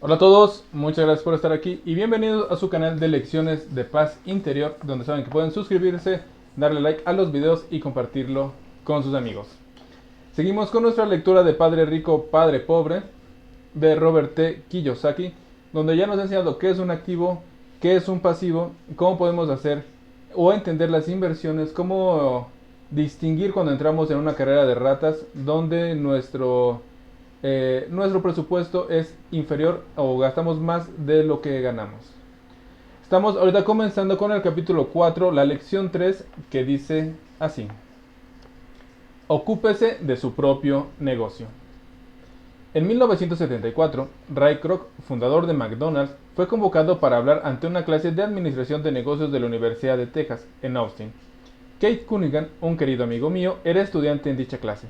Hola a todos, muchas gracias por estar aquí y bienvenidos a su canal de Lecciones de Paz Interior, donde saben que pueden suscribirse, darle like a los videos y compartirlo con sus amigos. Seguimos con nuestra lectura de Padre Rico, Padre Pobre, de Robert T. Kiyosaki, donde ya nos ha enseñado qué es un activo, qué es un pasivo, cómo podemos hacer o entender las inversiones, cómo distinguir cuando entramos en una carrera de ratas, donde nuestro presupuesto es inferior o gastamos más de lo que ganamos. Estamos ahorita comenzando con el capítulo 4, la lección 3, que dice así: ocúpese de su propio negocio. En 1974, Ray Kroc, fundador de McDonald's, fue convocado para hablar ante una clase de administración de negocios de la Universidad de Texas, en Austin. Kate Cunningham, un querido amigo mío, era estudiante en dicha clase.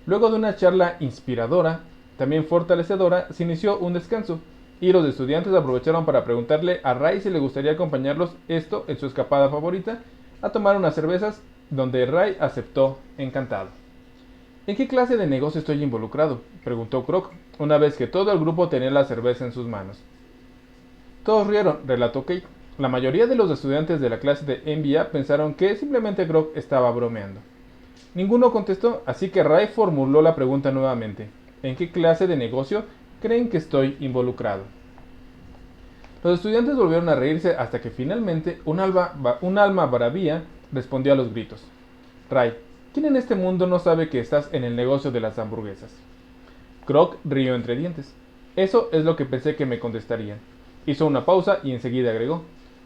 Luego de una charla inspiradora, también fortalecedora, se inició un descanso, y los estudiantes aprovecharon para preguntarle a Ray si le gustaría acompañarlos, esto en su escapada favorita, a tomar unas cervezas, donde Ray aceptó encantado. ¿En qué clase de negocio estoy involucrado?, preguntó Kroc, una vez que todo el grupo tenía la cerveza en sus manos. Todos rieron, relató Kate. La mayoría de los estudiantes de la clase de MBA pensaron que simplemente Kroc estaba bromeando. Ninguno contestó, así que Ray formuló la pregunta nuevamente: ¿en qué clase de negocio creen que estoy involucrado? Los estudiantes volvieron a reírse hasta que finalmente un alma bravía respondió a los gritos. Ray, ¿quién en este mundo no sabe que estás en el negocio de las hamburguesas? Kroc rió entre dientes. Eso es lo que pensé que me contestarían. Hizo una pausa y enseguida agregó: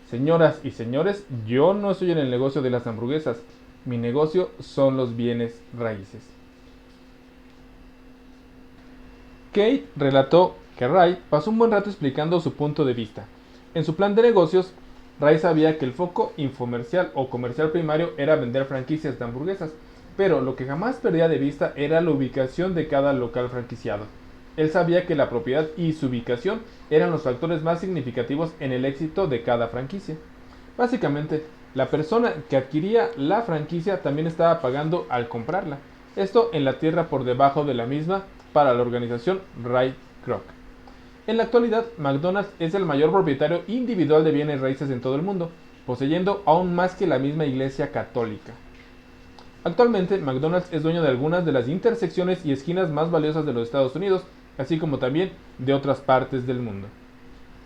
señoras y señores, yo no estoy en el negocio de las hamburguesas. Mi negocio son los bienes raíces. Kate relató que Ray pasó un buen rato explicando su punto de vista. En su plan de negocios, Ray sabía que el foco infomercial o comercial primario era vender franquicias de hamburguesas, pero lo que jamás perdía de vista era la ubicación de cada local franquiciado. Él sabía que la propiedad y su ubicación eran los factores más significativos en el éxito de cada franquicia. Básicamente, la persona que adquiría la franquicia también estaba pagando al comprarla. Esto en la tierra por debajo de la misma para la organización Ray Kroc. En la actualidad, McDonald's es el mayor propietario individual de bienes raíces en todo el mundo, poseyendo aún más que la misma Iglesia Católica. Actualmente, McDonald's es dueño de algunas de las intersecciones y esquinas más valiosas de los Estados Unidos, así como también de otras partes del mundo.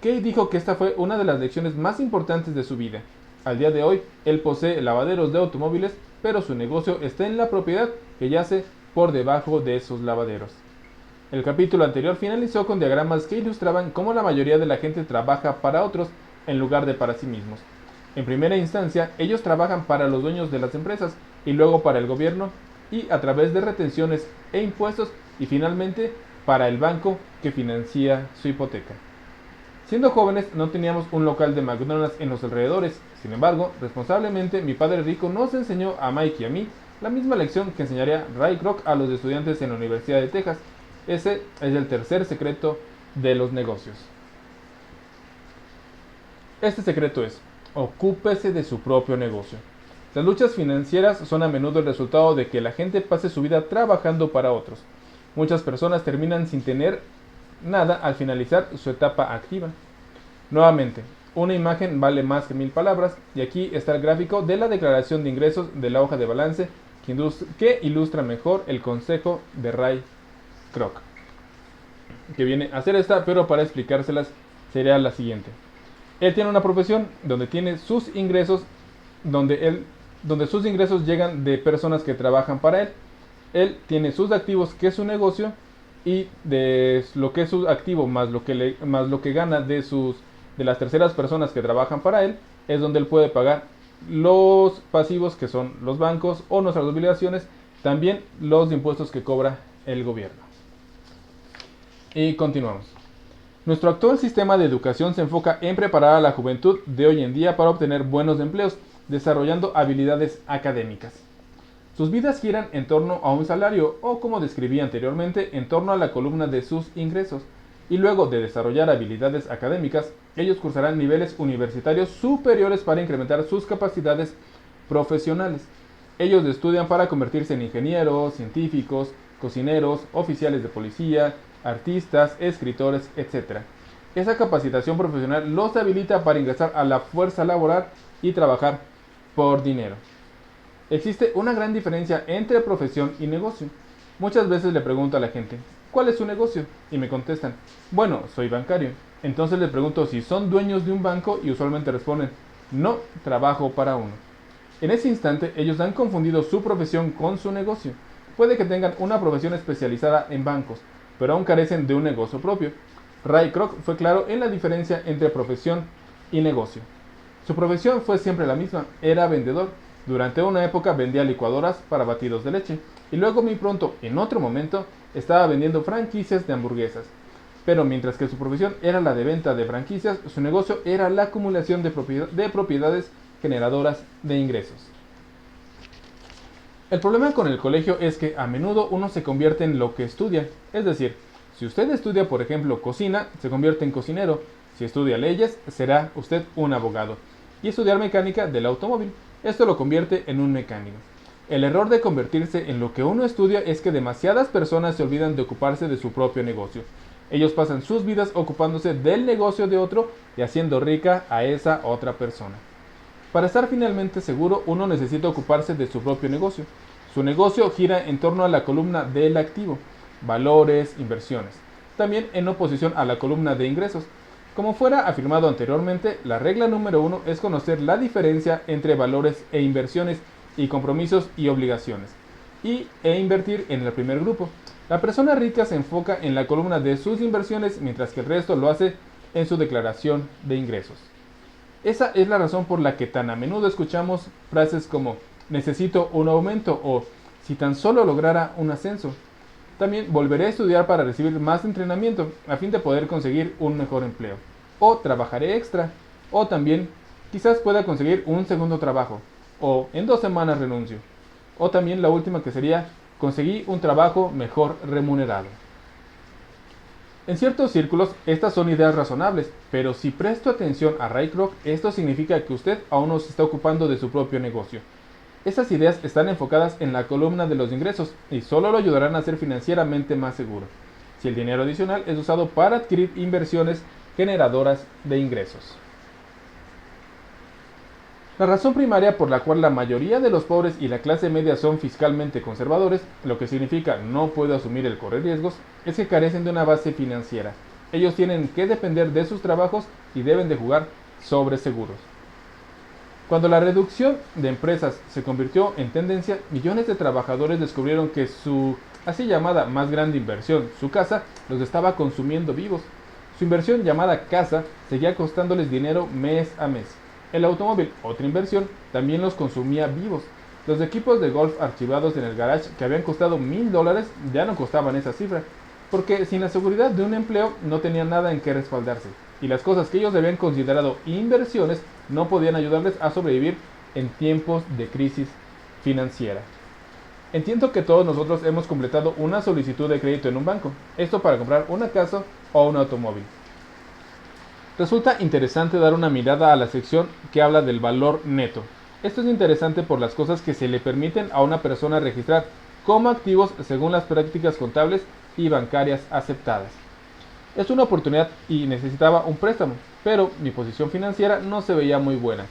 Kate dijo que esta fue una de las lecciones más importantes de su vida. Al día de hoy, él posee lavaderos de automóviles, pero su negocio está en la propiedad que yace por debajo de esos lavaderos. El capítulo anterior finalizó con diagramas que ilustraban cómo la mayoría de la gente trabaja para otros en lugar de para sí mismos. En primera instancia, ellos trabajan para los dueños de las empresas y luego para el gobierno y a través de retenciones e impuestos y finalmente para el banco que financia su hipoteca. Siendo jóvenes no teníamos un local de McDonald's en los alrededores, sin embargo, responsablemente mi padre rico nos enseñó a Mike y a mí la misma lección que enseñaría Ray Kroc a los estudiantes en la Universidad de Texas. Ese es el tercer secreto de los negocios. Este secreto es: ocúpese de su propio negocio. Las luchas financieras son a menudo el resultado de que la gente pase su vida trabajando para otros. Muchas personas terminan sin tener nada al finalizar su etapa activa. Nuevamente, una imagen vale más que 1000 palabras, y aquí está el gráfico de la declaración de ingresos de la hoja de balance que ilustra mejor el consejo de Ray Kroc, que viene a hacer esta, pero para explicárselas sería la siguiente. Él tiene una profesión donde tiene sus ingresos, donde sus ingresos llegan de personas que trabajan para él. Él tiene sus activos, que es su negocio, y de lo que es su activo más lo que gana de las terceras personas que trabajan para él, es donde él puede pagar los pasivos, que son los bancos o nuestras obligaciones, también los impuestos que cobra el gobierno. Y continuamos. Nuestro actual sistema de educación se enfoca en preparar a la juventud de hoy en día para obtener buenos empleos, desarrollando habilidades académicas. Sus vidas giran en torno a un salario o, como describí anteriormente, en torno a la columna de sus ingresos, y luego de desarrollar habilidades académicas, ellos cursarán niveles universitarios superiores para incrementar sus capacidades profesionales. Ellos estudian para convertirse en ingenieros, científicos, cocineros, oficiales de policía, artistas, escritores, etc. Esa capacitación profesional los habilita para ingresar a la fuerza laboral y trabajar por dinero. Existe una gran diferencia entre profesión y negocio. Muchas veces le pregunto a la gente, ¿cuál es su negocio? Y me contestan, bueno, soy bancario. Entonces le pregunto si son dueños de un banco y usualmente responden, no, trabajo para uno. En ese instante ellos han confundido su profesión con su negocio. Puede que tengan una profesión especializada en bancos, pero aún carecen de un negocio propio. Ray Kroc fue claro en la diferencia entre profesión y negocio. Su profesión fue siempre la misma, era vendedor. Durante una época vendía licuadoras para batidos de leche y luego muy pronto, en otro momento, estaba vendiendo franquicias de hamburguesas. Pero mientras que su profesión era la de venta de franquicias, su negocio era la acumulación de propiedades generadoras de ingresos. El problema con el colegio es que a menudo uno se convierte en lo que estudia. Es decir, si usted estudia, por ejemplo, cocina, se convierte en cocinero. Si estudia leyes, será usted un abogado. Y estudiar mecánica del automóvil, esto lo convierte en un mecánico. El error de convertirse en lo que uno estudia es que demasiadas personas se olvidan de ocuparse de su propio negocio. Ellos pasan sus vidas ocupándose del negocio de otro y haciendo rica a esa otra persona. Para estar finalmente seguro, uno necesita ocuparse de su propio negocio. Su negocio gira en torno a la columna del activo, valores, inversiones. También en oposición a la columna de ingresos. Como fuera afirmado anteriormente, la regla número 1 es conocer la diferencia entre valores e inversiones y compromisos y obligaciones, e invertir en el primer grupo. La persona rica se enfoca en la columna de sus inversiones, mientras que el resto lo hace en su declaración de ingresos. Esa es la razón por la que tan a menudo escuchamos frases como necesito un aumento o si tan solo lograra un ascenso. También volveré a estudiar para recibir más entrenamiento a fin de poder conseguir un mejor empleo. O trabajaré extra. O también quizás pueda conseguir un segundo trabajo. O en 2 semanas renuncio. O también la última que sería conseguí un trabajo mejor remunerado. En ciertos círculos estas son ideas razonables, pero si presto atención a Ray Kroc, esto significa que usted aún no se está ocupando de su propio negocio. Esas ideas están enfocadas en la columna de los ingresos y solo lo ayudarán a ser financieramente más seguro, si el dinero adicional es usado para adquirir inversiones generadoras de ingresos. La razón primaria por la cual la mayoría de los pobres y la clase media son fiscalmente conservadores, lo que significa no puedo asumir el correr riesgos, es que carecen de una base financiera. Ellos tienen que depender de sus trabajos y deben de jugar sobre seguros. Cuando la reducción de empresas se convirtió en tendencia, millones de trabajadores descubrieron que su así llamada más grande inversión, su casa, los estaba consumiendo vivos. Su inversión llamada casa seguía costándoles dinero mes a mes. El automóvil, otra inversión, también los consumía vivos. Los equipos de golf archivados en el garage que habían costado $1000 ya no costaban esa cifra, porque sin la seguridad de un empleo no tenían nada en que respaldarse, y las cosas que ellos habían considerado inversiones no podían ayudarles a sobrevivir en tiempos de crisis financiera. Entiendo que todos nosotros hemos completado una solicitud de crédito en un banco, esto para comprar una casa o un automóvil. Resulta interesante dar una mirada a la sección que habla del valor neto. Esto es interesante por las cosas que se le permiten a una persona registrar como activos según las prácticas contables y bancarias aceptadas. Es una oportunidad y necesitaba un préstamo, pero mi posición financiera no se veía muy buena.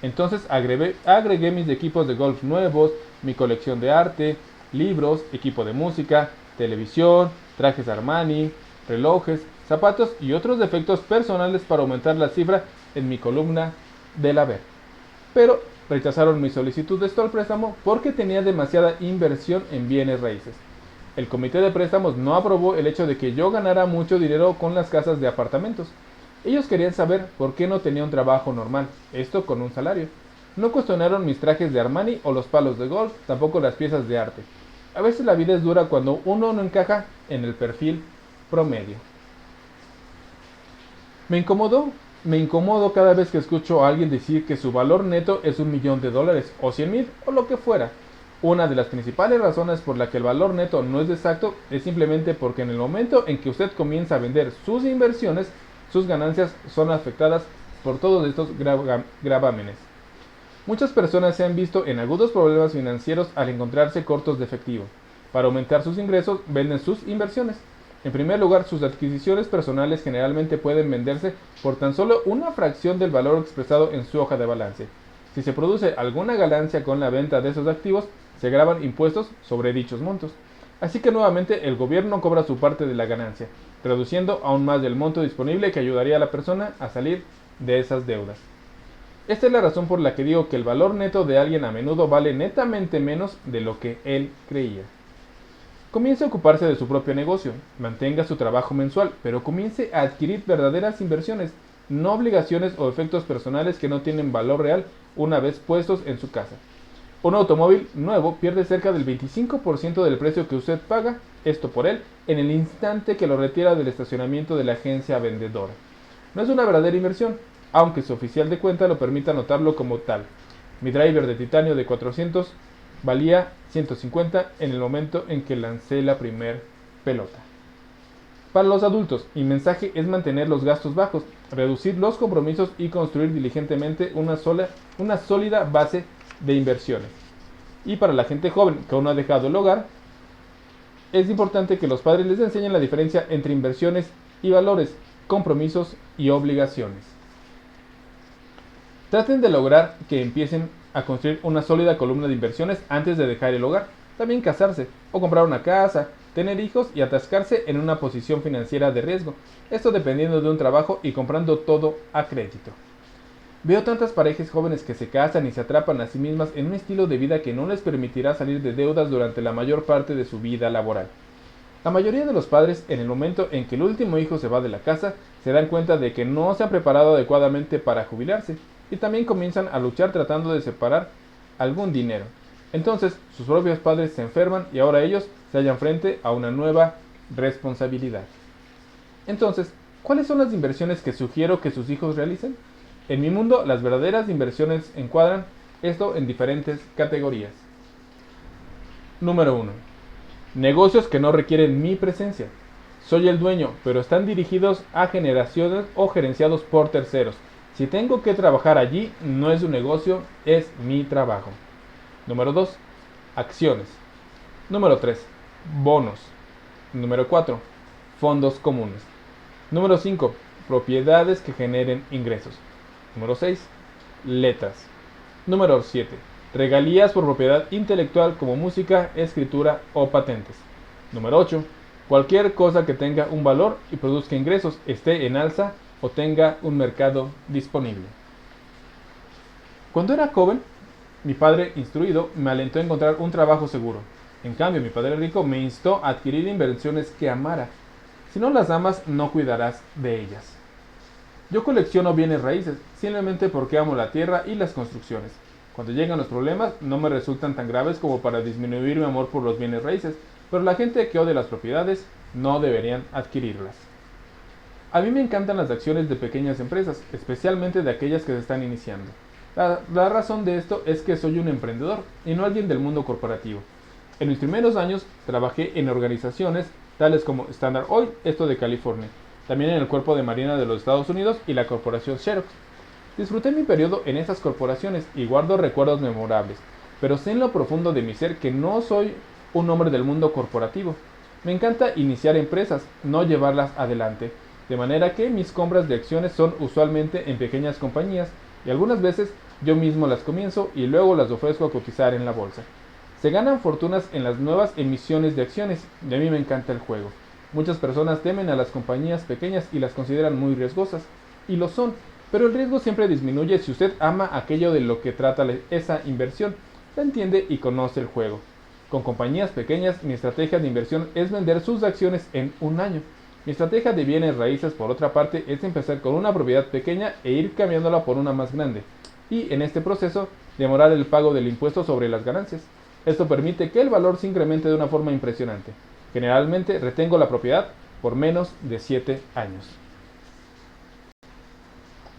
Entonces agregué mis equipos de golf nuevos, mi colección de arte, libros, equipo de música, televisión, trajes Armani, relojes, zapatos y otros defectos personales para aumentar la cifra en mi columna del haber. Pero rechazaron mi solicitud de esto al préstamo porque tenía demasiada inversión en bienes raíces. El comité de préstamos no aprobó el hecho de que yo ganara mucho dinero con las casas de apartamentos. Ellos querían saber por qué no tenía un trabajo normal, esto con un salario. No cuestionaron mis trajes de Armani o los palos de golf, tampoco las piezas de arte. A veces la vida es dura cuando uno no encaja en el perfil promedio. Me incomodo cada vez que escucho a alguien decir que su valor neto es $1,000,000 o 100,000 o lo que fuera. Una de las principales razones por la que el valor neto no es exacto es simplemente porque en el momento en que usted comienza a vender sus inversiones, sus ganancias son afectadas por todos estos gravámenes. Muchas personas se han visto en agudos problemas financieros al encontrarse cortos de efectivo. Para aumentar sus ingresos, venden sus inversiones. En primer lugar, sus adquisiciones personales generalmente pueden venderse por tan solo una fracción del valor expresado en su hoja de balance. Si se produce alguna ganancia con la venta de esos activos, se graban impuestos sobre dichos montos. Así que nuevamente el gobierno cobra su parte de la ganancia, reduciendo aún más del monto disponible que ayudaría a la persona a salir de esas deudas. Esta es la razón por la que digo que el valor neto de alguien a menudo vale netamente menos de lo que él creía. Comience a ocuparse de su propio negocio, mantenga su trabajo mensual, pero comience a adquirir verdaderas inversiones, no obligaciones o efectos personales que no tienen valor real una vez puestos en su casa. Un automóvil nuevo pierde cerca del 25% del precio que usted paga, esto por él, en el instante que lo retira del estacionamiento de la agencia vendedora. No es una verdadera inversión, aunque su oficial de cuenta lo permita anotarlo como tal. Mi driver de titanio de 400 valía 150 en el momento en que lancé la primer pelota. Para los adultos, mi mensaje es mantener los gastos bajos, reducir los compromisos y construir diligentemente una sólida base de inversiones. Y para la gente joven que aún no ha dejado el hogar, es importante que los padres les enseñen la diferencia entre inversiones y valores, compromisos y obligaciones. Traten de lograr que empiecen a construir una sólida columna de inversiones antes de dejar el hogar, también casarse o comprar una casa, tener hijos y atascarse en una posición financiera de riesgo, esto dependiendo de un trabajo y comprando todo a crédito. Veo tantas parejas jóvenes que se casan y se atrapan a sí mismas en un estilo de vida que no les permitirá salir de deudas durante la mayor parte de su vida laboral. La mayoría de los padres, en el momento en que el último hijo se va de la casa, se dan cuenta de que no se han preparado adecuadamente para jubilarse y también comienzan a luchar tratando de separar algún dinero. Entonces, sus propios padres se enferman y ahora ellos se hallan frente a una nueva responsabilidad. Entonces, ¿cuáles son las inversiones que sugiero que sus hijos realicen? En mi mundo, las verdaderas inversiones encuadran esto en diferentes categorías. Número 1. Negocios que no requieren mi presencia. Soy el dueño, pero están dirigidos a generaciones o gerenciados por terceros. Si tengo que trabajar allí, no es un negocio, es mi trabajo. Número 2. Acciones. Número 3. Bonos. Número 4. Fondos comunes. Número 5. Propiedades que generen ingresos. Número 6. Letras. Número 7. Regalías por propiedad intelectual como música, escritura o patentes. Número 8. Cualquier cosa que tenga un valor y produzca ingresos, esté en alza o tenga un mercado disponible. Cuando era joven, mi padre instruido me alentó a encontrar un trabajo seguro. En cambio, mi padre rico me instó a adquirir inversiones que amara. Si no las amas, no cuidarás de ellas. Yo colecciono bienes raíces, simplemente porque amo la tierra y las construcciones. Cuando llegan los problemas, no me resultan tan graves como para disminuir mi amor por los bienes raíces, pero la gente que odia las propiedades no deberían adquirirlas. A mí me encantan las acciones de pequeñas empresas, especialmente de aquellas que se están iniciando. La razón de esto es que soy un emprendedor y no alguien del mundo corporativo. En mis primeros años trabajé en organizaciones tales como Standard Oil, esto de California, también en el Cuerpo de Marina de los Estados Unidos y la corporación Xerox. Disfruté mi periodo en estas corporaciones y guardo recuerdos memorables, pero sé en lo profundo de mi ser que no soy un hombre del mundo corporativo. Me encanta iniciar empresas, no llevarlas adelante, de manera que mis compras de acciones son usualmente en pequeñas compañías y algunas veces yo mismo las comienzo y luego las ofrezco a cotizar en la bolsa. Se ganan fortunas en las nuevas emisiones de acciones y a mí me encanta el juego. Muchas personas temen a las compañías pequeñas y las consideran muy riesgosas, y lo son, pero el riesgo siempre disminuye si usted ama aquello de lo que trata esa inversión, la entiende y conoce el juego. Con compañías pequeñas, mi estrategia de inversión es vender sus acciones en un año. Mi estrategia de bienes raíces, por otra parte, es empezar con una propiedad pequeña e ir cambiándola por una más grande, y en este proceso, demorar el pago del impuesto sobre las ganancias. Esto permite que el valor se incremente de una forma impresionante. Generalmente retengo la propiedad por menos de 7 años.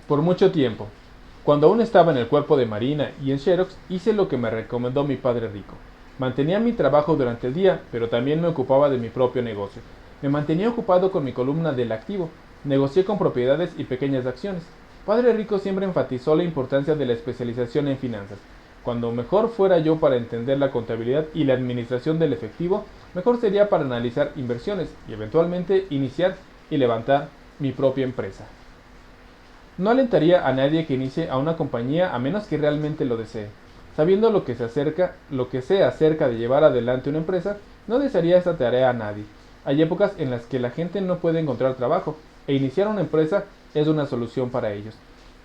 Por mucho tiempo, cuando aún estaba en el cuerpo de Marina y en Xerox, hice lo que me recomendó mi padre rico. Mantenía mi trabajo durante el día, pero también me ocupaba de mi propio negocio. Me mantenía ocupado con mi columna del activo. Negocié con propiedades y pequeñas acciones. Padre rico siempre enfatizó la importancia de la especialización en finanzas. Cuando mejor fuera yo para entender la contabilidad y la administración del efectivo, Mejor sería para analizar inversiones y eventualmente iniciar y levantar mi propia empresa. No alentaría a nadie que inicie a una compañía a menos que realmente lo desee. Sabiendo lo que sé acerca de llevar adelante una empresa, no desearía esta tarea a nadie. Hay épocas en las que la gente no puede encontrar trabajo e iniciar una empresa es una solución para ellos.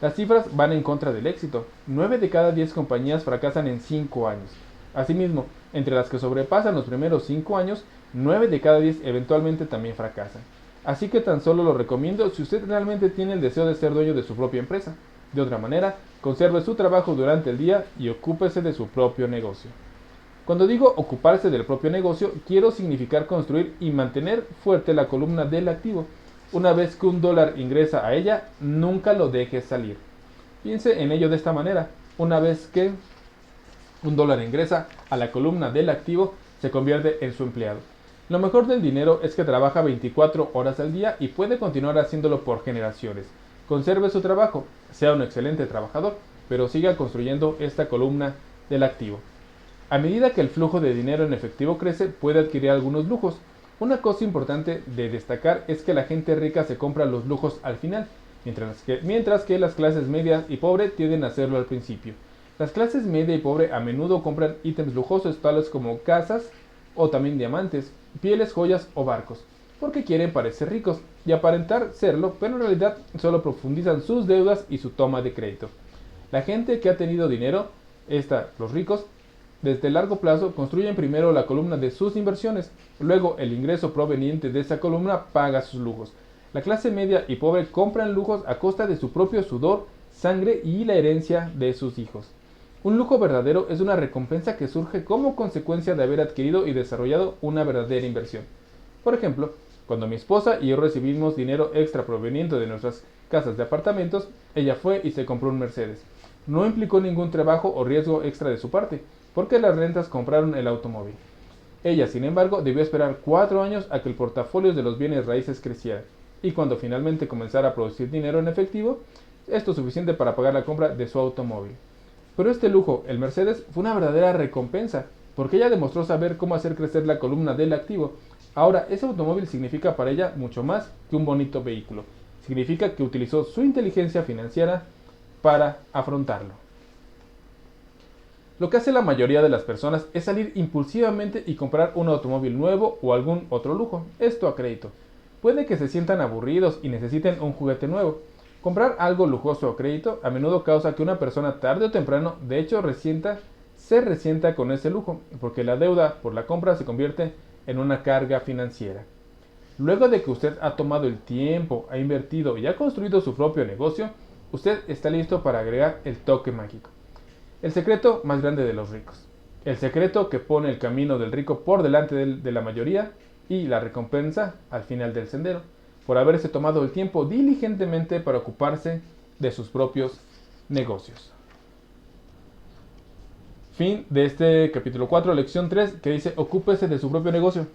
Las cifras van en contra del éxito. 9 de cada 10 compañías fracasan en 5 años. Asimismo, entre las que sobrepasan los primeros 5 años, 9 de cada 10 eventualmente también fracasan. Así que tan solo lo recomiendo si usted realmente tiene el deseo de ser dueño de su propia empresa. De otra manera, conserve su trabajo durante el día y ocúpese de su propio negocio. Cuando digo ocuparse del propio negocio, quiero significar construir y mantener fuerte la columna del activo. Una vez que $1 ingresa a ella, nunca lo deje salir. Piense en ello de esta manera. Una vez que $1 ingresa a la columna del activo, se convierte en su empleado. Lo mejor del dinero es que trabaja 24 horas al día y puede continuar haciéndolo por generaciones. Conserve su trabajo, sea un excelente trabajador, pero siga construyendo esta columna del activo. A medida que el flujo de dinero en efectivo crece, puede adquirir algunos lujos. Una cosa importante de destacar es que la gente rica se compra los lujos al final, mientras que las clases medias y pobres tienden a hacerlo al principio. Las clases media y pobre a menudo compran ítems lujosos tales como casas o también diamantes, pieles, joyas o barcos, porque quieren parecer ricos y aparentar serlo, pero en realidad solo profundizan sus deudas y su toma de crédito. La gente que ha tenido dinero, los ricos, desde largo plazo construyen primero la columna de sus inversiones, luego el ingreso proveniente de esa columna paga sus lujos. La clase media y pobre compran lujos a costa de su propio sudor, sangre y la herencia de sus hijos. Un lujo verdadero es una recompensa que surge como consecuencia de haber adquirido y desarrollado una verdadera inversión. Por ejemplo, cuando mi esposa y yo recibimos dinero extra proveniente de nuestras casas de apartamentos, ella fue y se compró un Mercedes. No implicó ningún trabajo o riesgo extra de su parte, porque las rentas compraron el automóvil. Ella, sin embargo, debió esperar 4 años a que el portafolio de los bienes raíces creciera, y cuando finalmente comenzara a producir dinero en efectivo, esto suficiente para pagar la compra de su automóvil. Pero este lujo, el Mercedes, fue una verdadera recompensa, porque ella demostró saber cómo hacer crecer la columna del activo. Ahora, ese automóvil significa para ella mucho más que un bonito vehículo. Significa que utilizó su inteligencia financiera para afrontarlo. Lo que hace la mayoría de las personas es salir impulsivamente y comprar un automóvil nuevo o algún otro lujo, esto a crédito. Puede que se sientan aburridos y necesiten un juguete nuevo. Comprar algo lujoso a crédito a menudo causa que una persona tarde o temprano, de hecho, se resienta con ese lujo, porque la deuda por la compra se convierte en una carga financiera. Luego de que usted ha tomado el tiempo, ha invertido y ha construido su propio negocio, usted está listo para agregar el toque mágico. El secreto más grande de los ricos. El secreto que pone el camino del rico por delante de la mayoría y la recompensa al final del sendero, por haberse tomado el tiempo diligentemente para ocuparse de sus propios negocios. Fin de este capítulo 4, lección 3, que dice ocúpese de su propio negocio.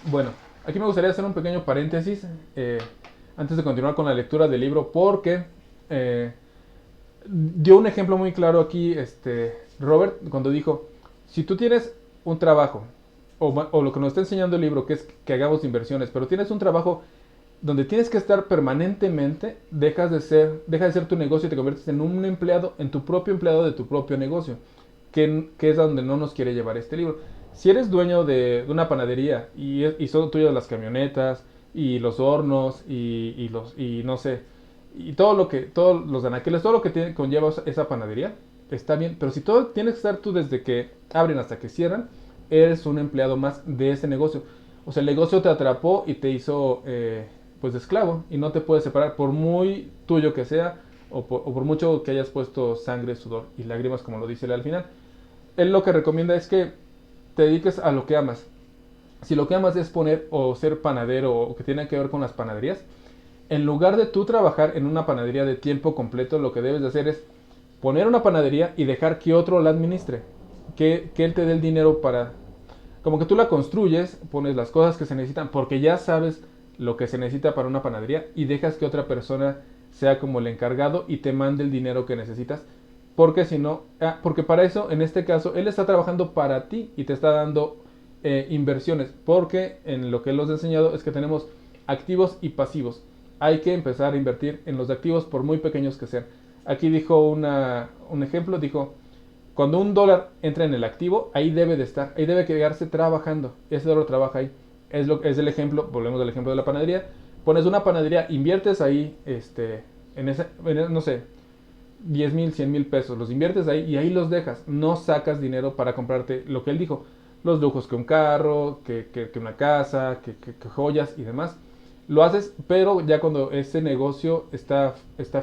Bueno, aquí me gustaría hacer un pequeño paréntesis antes de continuar con la lectura del libro, porque dio un ejemplo muy claro aquí Robert cuando dijo, si tú tienes un trabajo, o lo que nos está enseñando el libro, que es que hagamos inversiones, pero tienes un trabajo donde tienes que estar permanentemente, deja de ser tu negocio y te conviertes en un empleado, en tu propio empleado de tu propio negocio, que es a donde no nos quiere llevar este libro. Si eres dueño de una panadería y son tuyas las camionetas y los hornos y no sé, y todos los anaqueles, todo lo que conlleva esa panadería, está bien, pero si todo tienes que estar tú desde que abren hasta que cierran, eres un empleado más de ese negocio. O sea, el negocio te atrapó y te hizo pues de esclavo y no te puedes separar por muy tuyo que sea o por mucho que hayas puesto sangre, sudor y lágrimas, como lo dice él al final. Él lo que recomienda es que te dediques a lo que amas. Si lo que amas es poner o ser panadero o que tiene que ver con las panaderías, en lugar de tú trabajar en una panadería de tiempo completo, lo que debes de hacer es poner una panadería y dejar que otro la administre. Que él te dé el dinero para... Como que tú la construyes, pones las cosas que se necesitan, porque ya sabes lo que se necesita para una panadería y dejas que otra persona sea como el encargado y te mande el dinero que necesitas. Porque si no, porque para eso, en este caso, él está trabajando para ti y te está dando inversiones, porque en lo que él nos ha enseñado es que tenemos activos y pasivos. Hay que empezar a invertir en los activos por muy pequeños que sean. Aquí dijo un ejemplo, dijo, cuando un dólar entra en el activo, ahí debe de estar, ahí debe quedarse trabajando. Ese dólar trabaja ahí. Es el ejemplo, volvemos al ejemplo de la panadería. Pones una panadería, inviertes ahí, no sé, 10,000, 100,000 pesos, los inviertes ahí y ahí los dejas. No sacas dinero para comprarte lo que él dijo, los lujos que un carro, que una casa, que joyas y demás. Lo haces, pero ya cuando ese negocio está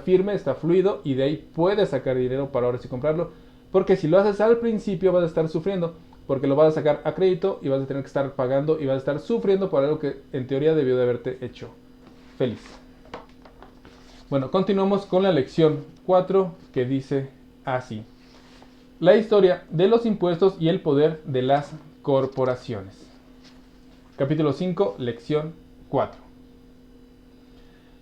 firme, está fluido y de ahí puedes sacar dinero para ahora sí comprarlo. Porque si lo haces al principio vas a estar sufriendo, porque lo vas a sacar a crédito y vas a tener que estar pagando y vas a estar sufriendo por algo que en teoría debió de haberte hecho feliz. Bueno, continuamos con la lección 4 que dice así. La historia de los impuestos y el poder de las corporaciones. Capítulo 5, lección 4.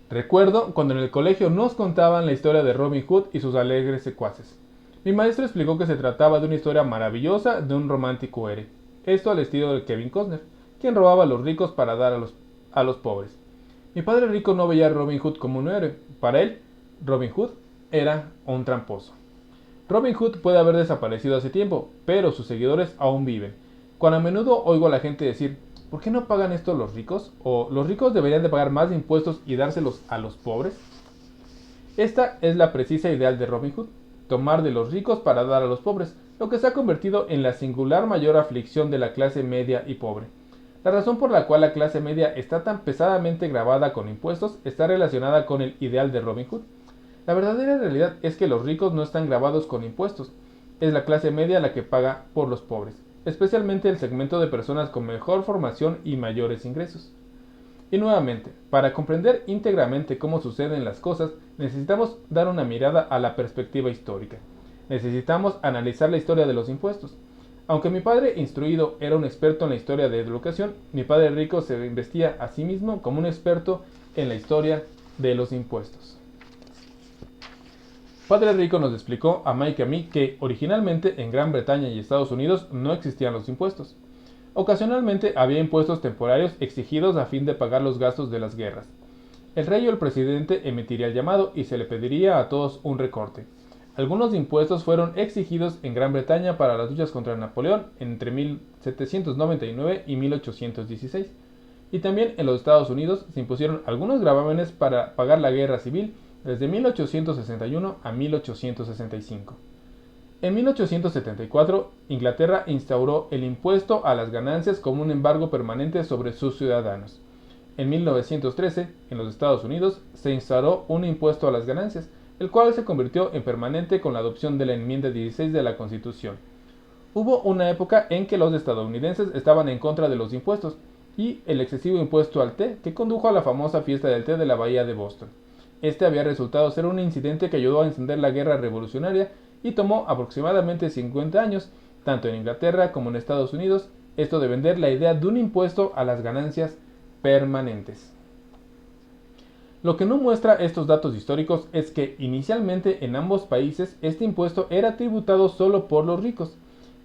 Recuerdo cuando en el colegio nos contaban la historia de Robin Hood y sus alegres secuaces. Mi maestro explicó que se trataba de una historia maravillosa de un romántico héroe. Esto al estilo de Kevin Costner, quien robaba a los ricos para dar a los pobres. Mi padre rico no veía a Robin Hood como un héroe. Para él, Robin Hood era un tramposo. Robin Hood puede haber desaparecido hace tiempo, pero sus seguidores aún viven. Cuando a menudo oigo a la gente decir, ¿por qué no pagan esto los ricos? O los ricos deberían de pagar más impuestos y dárselos a los pobres. Esta es la precisa ideal de Robin Hood, tomar de los ricos para dar a los pobres, lo que se ha convertido en la singular mayor aflicción de la clase media y pobre. La razón por la cual la clase media está tan pesadamente grabada con impuestos está relacionada con el ideal de Robin Hood. La verdadera realidad es que los ricos no están grabados con impuestos. Es la clase media la que paga por los pobres, especialmente el segmento de personas con mejor formación y mayores ingresos. Y nuevamente, para comprender íntegramente cómo suceden las cosas, necesitamos dar una mirada a la perspectiva histórica. Necesitamos analizar la historia de los impuestos. Aunque mi padre instruido era un experto en la historia de la educación, mi padre rico se investía a sí mismo como un experto en la historia de los impuestos. Padre Rico nos explicó a Mike y a mí que originalmente en Gran Bretaña y Estados Unidos no existían los impuestos. Ocasionalmente había impuestos temporarios exigidos a fin de pagar los gastos de las guerras. El rey o el presidente emitiría el llamado y se le pediría a todos un recorte. Algunos impuestos fueron exigidos en Gran Bretaña para las luchas contra Napoleón entre 1799 y 1816. Y también en los Estados Unidos se impusieron algunos gravámenes para pagar la guerra civil desde 1861 a 1865. En 1874, Inglaterra instauró el impuesto a las ganancias como un embargo permanente sobre sus ciudadanos. En 1913, en los Estados Unidos, se instauró un impuesto a las ganancias, el cual se convirtió en permanente con la adopción de la enmienda 16 de la Constitución. Hubo una época en que los estadounidenses estaban en contra de los impuestos y el excesivo impuesto al té que condujo a la famosa fiesta del té de la bahía de Boston. Este había resultado ser un incidente que ayudó a encender la guerra revolucionaria y tomó aproximadamente 50 años, tanto en Inglaterra como en Estados Unidos, esto de vender la idea de un impuesto a las ganancias permanentes. Lo que no muestra estos datos históricos es que inicialmente en ambos países este impuesto era tributado solo por los ricos.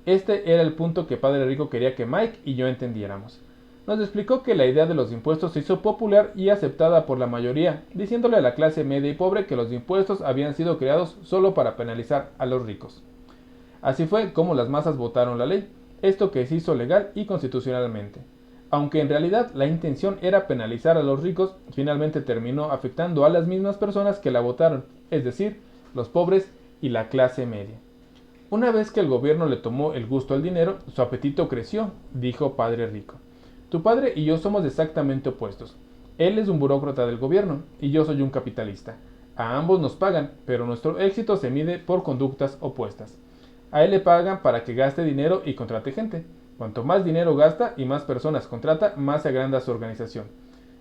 Este era el punto que Padre Rico quería que Mike y yo entendiéramos. Nos explicó que la idea de los impuestos se hizo popular y aceptada por la mayoría, diciéndole a la clase media y pobre que los impuestos habían sido creados solo para penalizar a los ricos. Así fue como las masas votaron la ley, esto que se hizo legal y constitucionalmente. Aunque en realidad la intención era penalizar a los ricos, finalmente terminó afectando a las mismas personas que la votaron, es decir, los pobres y la clase media. Una vez que el gobierno le tomó el gusto al dinero, su apetito creció, dijo Padre Rico. Tu padre y yo somos exactamente opuestos. Él es un burócrata del gobierno y yo soy un capitalista. A ambos nos pagan, pero nuestro éxito se mide por conductas opuestas. A él le pagan para que gaste dinero y contrate gente. Cuanto más dinero gasta y más personas contrata, más se agranda su organización.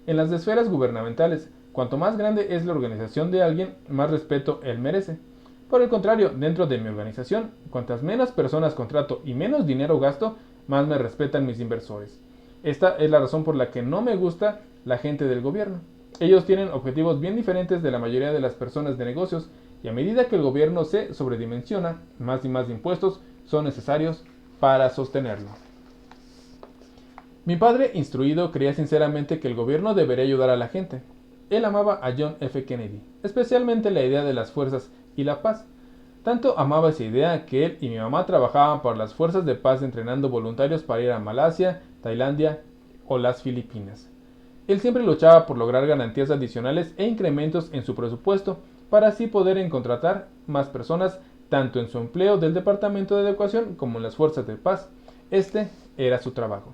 En las esferas gubernamentales, cuanto más grande es la organización de alguien, más respeto él merece. Por el contrario, dentro de mi organización, cuantas menos personas contrato y menos dinero gasto, más me respetan mis inversores. Esta es la razón por la que no me gusta la gente del gobierno. Ellos tienen objetivos bien diferentes de la mayoría de las personas de negocios y a medida que el gobierno se sobredimensiona, más y más impuestos son necesarios para sostenerlo. Mi padre, instruido, creía sinceramente que el gobierno debería ayudar a la gente. Él amaba a John F. Kennedy, especialmente la idea de las fuerzas y la paz. Tanto amaba esa idea que él y mi mamá trabajaban por las fuerzas de paz entrenando voluntarios para ir a Malasia, Tailandia o las Filipinas. Él siempre luchaba por lograr garantías adicionales e incrementos en su presupuesto para así poder contratar más personas tanto en su empleo del Departamento de Educación como en las fuerzas de paz. Este era su trabajo.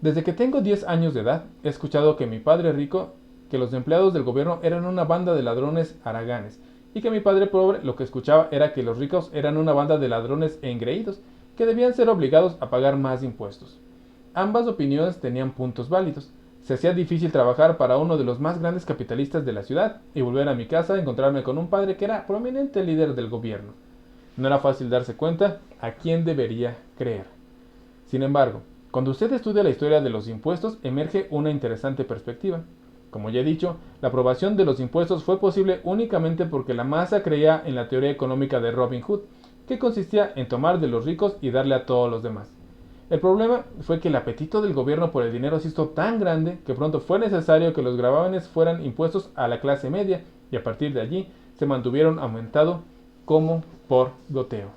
Desde que tengo 10 años de edad, he escuchado que mi padre rico, que los empleados del gobierno eran una banda de ladrones haraganes, y que mi padre pobre lo que escuchaba era que los ricos eran una banda de ladrones e engreídos, que debían ser obligados a pagar más impuestos. Ambas opiniones tenían puntos válidos. Se hacía difícil trabajar para uno de los más grandes capitalistas de la ciudad y volver a mi casa a encontrarme con un padre que era prominente líder del gobierno. No era fácil darse cuenta a quién debería creer. Sin embargo, cuando usted estudia la historia de los impuestos, emerge una interesante perspectiva. Como ya he dicho, la aprobación de los impuestos fue posible únicamente porque la masa creía en la teoría económica de Robin Hood, que consistía en tomar de los ricos y darle a todos los demás. El problema fue que el apetito del gobierno por el dinero se hizo tan grande que pronto fue necesario que los gravámenes fueran impuestos a la clase media y a partir de allí se mantuvieron aumentando como por goteo.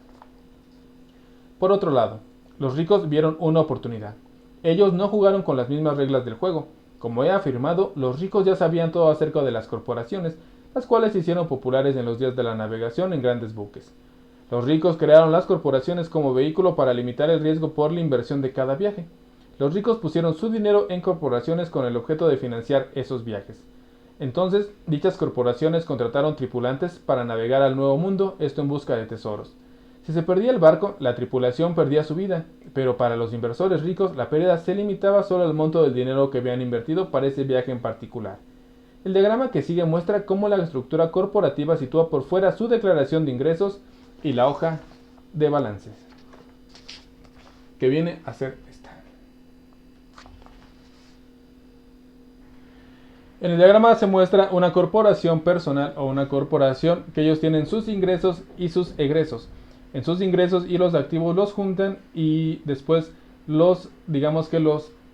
Por otro lado, los ricos vieron una oportunidad. Ellos no jugaron con las mismas reglas del juego. Como he afirmado, los ricos ya sabían todo acerca de las corporaciones, las cuales se hicieron populares en los días de la navegación en grandes buques. Los ricos crearon las corporaciones como vehículo para limitar el riesgo por la inversión de cada viaje. Los ricos pusieron su dinero en corporaciones con el objeto de financiar esos viajes. Entonces, dichas corporaciones contrataron tripulantes para navegar al Nuevo Mundo, esto en busca de tesoros. Si se perdía el barco, la tripulación perdía su vida, pero para los inversores ricos la pérdida se limitaba solo al monto del dinero que habían invertido para ese viaje en particular. El diagrama que sigue muestra cómo la estructura corporativa sitúa por fuera su declaración de ingresos y la hoja de balances, que viene a ser esta. En el diagrama se muestra una corporación personal o una corporación que ellos tienen sus ingresos y sus egresos. En sus ingresos y los activos los juntan y después los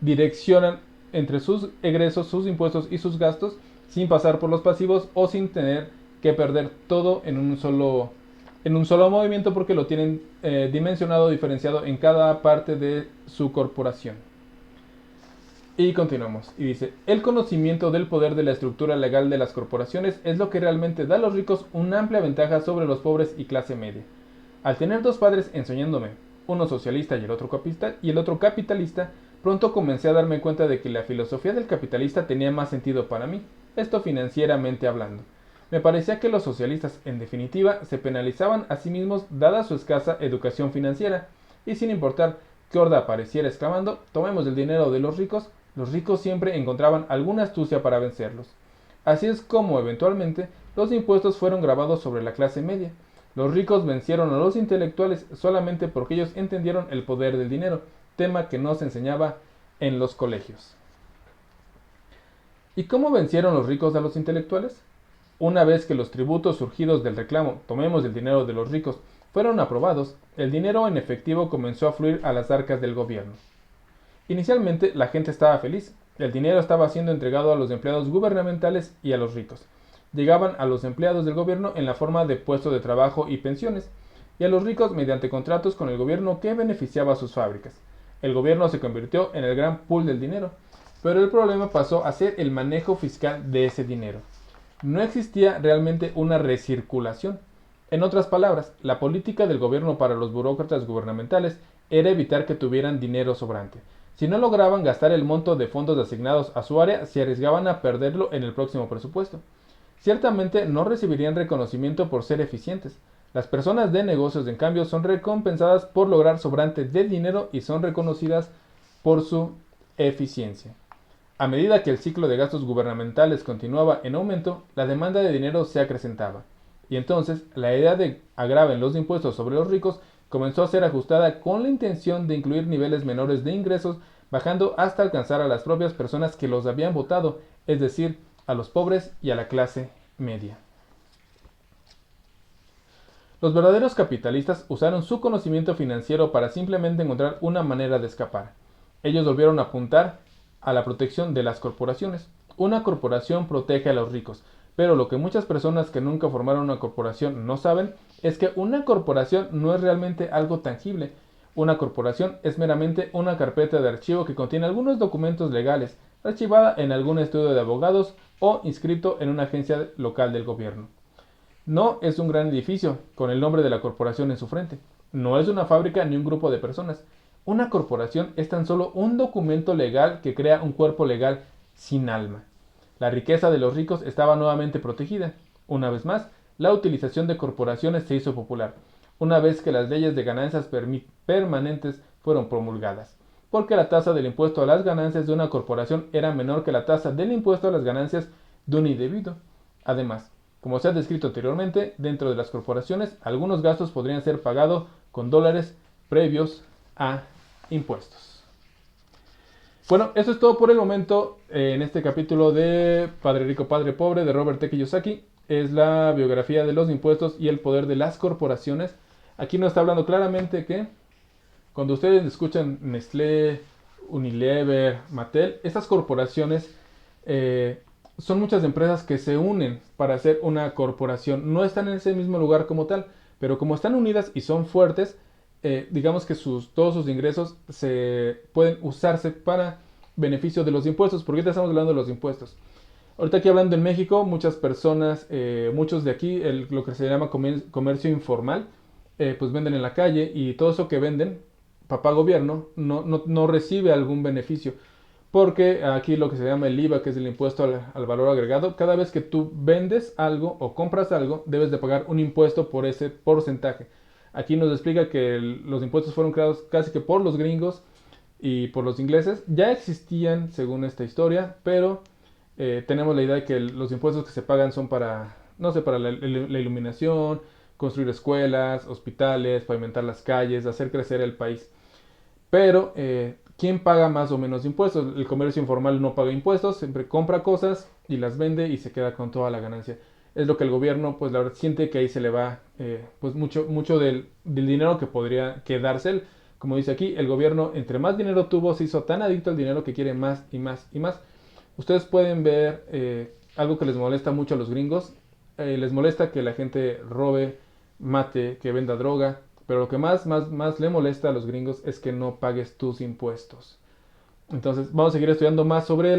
direccionan entre sus egresos, sus impuestos y sus gastos sin pasar por los pasivos o sin tener que perder todo en un solo movimiento porque lo tienen dimensionado, diferenciado en cada parte de su corporación. Y continuamos. Y dice, el conocimiento del poder de la estructura legal de las corporaciones es lo que realmente da a los ricos una amplia ventaja sobre los pobres y clase media. Al tener dos padres enseñándome, uno socialista y el otro capitalista, pronto comencé a darme cuenta de que la filosofía del capitalista tenía más sentido para mí, esto financieramente hablando. Me parecía que los socialistas, en definitiva, se penalizaban a sí mismos dada su escasa educación financiera, y sin importar qué horda apareciera exclamando, tomemos el dinero de los ricos siempre encontraban alguna astucia para vencerlos. Así es como, eventualmente, los impuestos fueron grabados sobre la clase media. Los ricos vencieron a los intelectuales solamente porque ellos entendieron el poder del dinero, tema que no se enseñaba en los colegios. ¿Y cómo vencieron los ricos a los intelectuales? Una vez que los tributos surgidos del reclamo "tomemos el dinero de los ricos" fueron aprobados, el dinero en efectivo comenzó a fluir a las arcas del gobierno. Inicialmente la gente estaba feliz, el dinero estaba siendo entregado a los empleados gubernamentales y a los ricos. Llegaban a los empleados del gobierno en la forma de puestos de trabajo y pensiones, y a los ricos mediante contratos con el gobierno que beneficiaba a sus fábricas. El gobierno se convirtió en el gran pool del dinero, pero el problema pasó a ser el manejo fiscal de ese dinero. No existía realmente una recirculación. En otras palabras, la política del gobierno para los burócratas gubernamentales era evitar que tuvieran dinero sobrante. Si no lograban gastar el monto de fondos asignados a su área, se arriesgaban a perderlo en el próximo presupuesto. Ciertamente no recibirían reconocimiento por ser eficientes. Las personas de negocios, en cambio, son recompensadas por lograr sobrante de dinero y son reconocidas por su eficiencia. A medida que el ciclo de gastos gubernamentales continuaba en aumento, la demanda de dinero se acrecentaba. Y entonces, la idea de agraven los impuestos sobre los ricos comenzó a ser ajustada con la intención de incluir niveles menores de ingresos, bajando hasta alcanzar a las propias personas que los habían votado, es decir, a los pobres y a la clase media. Los verdaderos capitalistas usaron su conocimiento financiero para simplemente encontrar una manera de escapar. Ellos volvieron a apuntar a la protección de las corporaciones. Una corporación protege a los ricos, pero lo que muchas personas que nunca formaron una corporación no saben es que una corporación no es realmente algo tangible. Una corporación es meramente una carpeta de archivo que contiene algunos documentos legales, archivada en algún estudio de abogados o inscrito en una agencia local del gobierno. No es un gran edificio con el nombre de la corporación en su frente. No es una fábrica ni un grupo de personas. Una corporación es tan solo un documento legal que crea un cuerpo legal sin alma. La riqueza de los ricos estaba nuevamente protegida. Una vez más, la utilización de corporaciones se hizo popular, una vez que las leyes de ganancias permanentes fueron promulgadas, porque la tasa del impuesto a las ganancias de una corporación era menor que la tasa del impuesto a las ganancias de un individuo. Además, como se ha descrito anteriormente, dentro de las corporaciones, algunos gastos podrían ser pagados con dólares previos a impuestos. Bueno, eso es todo por el momento en este capítulo de Padre Rico, Padre Pobre de Robert T. Kiyosaki. Es la biografía de los impuestos y el poder de las corporaciones. Aquí nos está hablando claramente que cuando ustedes escuchan Nestlé, Unilever, Mattel, estas corporaciones son muchas empresas que se unen para hacer una corporación. No están en ese mismo lugar como tal, pero como están unidas y son fuertes, digamos que todos sus ingresos se pueden usarse para beneficio de los impuestos, porque ahorita estamos hablando de los impuestos. Ahorita aquí hablando en México, muchas personas, muchos de aquí, lo que se llama comercio informal, pues venden en la calle y todo eso que venden, papá gobierno, no recibe algún beneficio. Porque aquí lo que se llama el IVA, que es el impuesto al valor agregado, cada vez que tú vendes algo o compras algo, debes de pagar un impuesto por ese porcentaje. Aquí nos explica que los impuestos fueron creados casi que por los gringos y por los ingleses. Ya existían, según esta historia, pero tenemos la idea de que los impuestos que se pagan son para, no sé, para la iluminación, construir escuelas, hospitales, pavimentar las calles, hacer crecer el país. Pero, ¿quién paga más o menos impuestos? El comercio informal no paga impuestos, siempre compra cosas y las vende y se queda con toda la ganancia. Es lo que el gobierno, pues la verdad, siente que ahí se le va pues mucho del dinero que podría quedarse él. Como dice aquí, el gobierno, entre más dinero tuvo, se hizo tan adicto al dinero que quiere más y más y más. Ustedes pueden ver algo que les molesta mucho a los gringos. Les molesta que la gente robe, mate, que venda droga. Pero lo que más le molesta a los gringos es que no pagues tus impuestos. Entonces vamos a seguir estudiando más sobre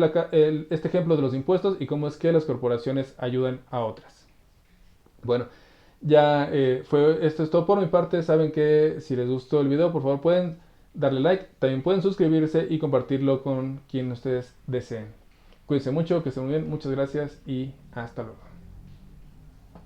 este ejemplo de los impuestos y cómo es que las corporaciones ayudan a otras. Bueno, ya esto es todo por mi parte. Saben que si les gustó el video, por favor pueden darle like, también pueden suscribirse y compartirlo con quien ustedes deseen. Cuídense mucho, que estén muy bien, muchas gracias y hasta luego.